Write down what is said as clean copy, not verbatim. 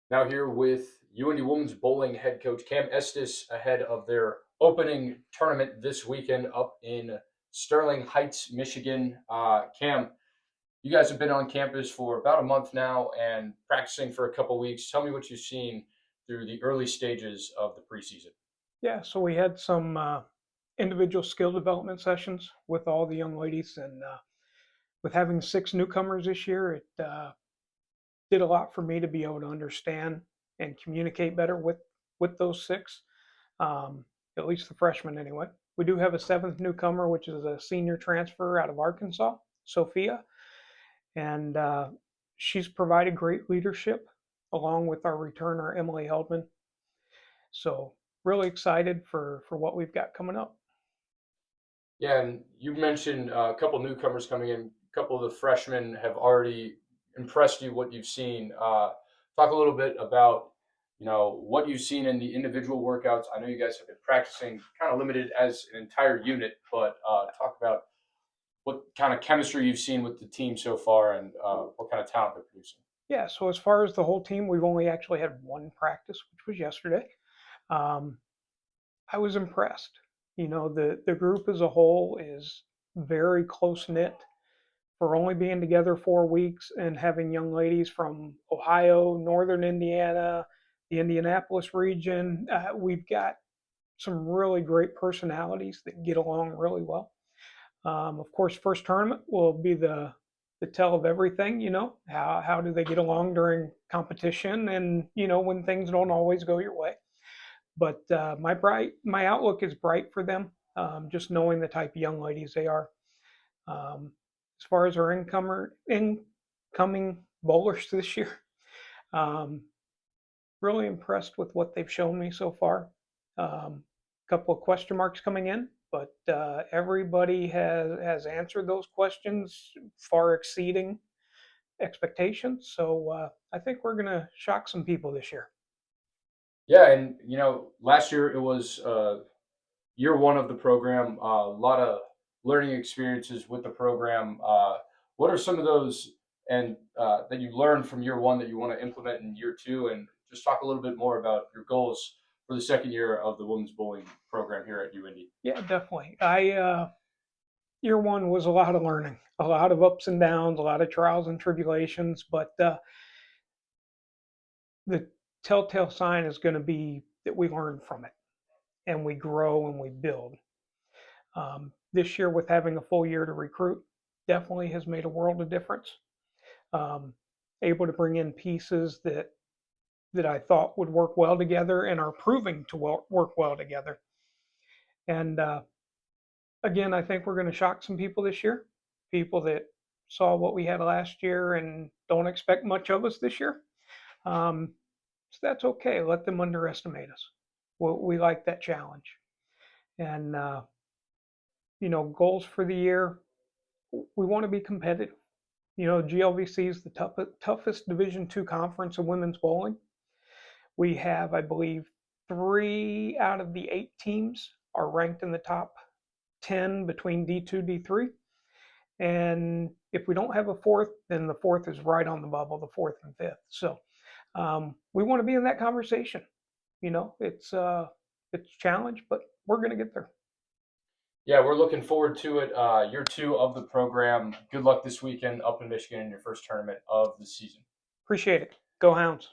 Now here with UIndy Women's Bowling head coach Cam Estes ahead of their opening tournament this weekend up in Sterling Heights, Michigan. Cam, you guys have been on campus for about a month now and practicing for a couple weeks. Tell me what you've seen through the early stages of the preseason. Yeah, so we had some individual skill development sessions with all the young ladies, and with having six newcomers this year, it did a lot for me to be able to understand and communicate better with those six, at least the freshmen anyway. We do have a seventh newcomer, which is a senior transfer out of Arkansas, Sophia, and she's provided great leadership along with our returner Emily Heldman. So really excited for what we've got coming up. Yeah, and you mentioned a couple newcomers coming in. A couple of the freshmen have already impressed you. What you've seen. Talk a little bit about what you've seen in the individual workouts. I know you guys have been practicing kind of limited as an entire unit, but talk about what kind of chemistry you've seen with the team so far and what kind of talent they're producing. Yeah, so as far as the whole team, we've only actually had one practice, which was yesterday. Um, I was impressed. The group as a whole is very close knit. For only being together 4 weeks and having young ladies from Ohio, Northern Indiana, the Indianapolis region, we've got some really great personalities that get along really well. Of course, first tournament will be the tell of everything. How do they get along during competition, and when things don't always go your way. But my outlook is bright for them. Just knowing the type of young ladies they are. As far as our incoming bowlers this year, um, really impressed with what they've shown me so far. A couple of question marks coming in, but everybody has answered those questions, far exceeding expectations. So I think we're going to shock some people this year. Yeah, and last year it was year one of the program. A lot of learning experiences with the program. What are some of those and that you learned from year one that you want to implement in year two? And just talk a little bit more about your goals for the second year of the women's bowling program here at UIndy. Yeah, definitely. I Year one was a lot of learning, a lot of ups and downs, a lot of trials and tribulations, but the telltale sign is going to be that we learn from it and we grow and we build. This year, with having a full year to recruit, definitely has made a world of difference. Um, Able to bring in pieces that I thought would work well together and are proving to work well together. And again, I think we're going to shock some people this year. People that saw what we had last year and don't expect much of us this year. Um, so that's okay. Let them underestimate us. We like that challenge. And goals for the year. We want to be competitive. GLVC is the toughest Division II conference in women's bowling. We have, I believe, 3 out of the 8 teams are ranked in the top 10 between D2, D3. And if we don't have a fourth, then the fourth is right on the bubble, the fourth and fifth. So we want to be in that conversation. It's a challenge, but we're going to get there. Yeah, we're looking forward to it. Year two of the program. Good luck this weekend up in Michigan in your first tournament of the season. Appreciate it. Go Hounds.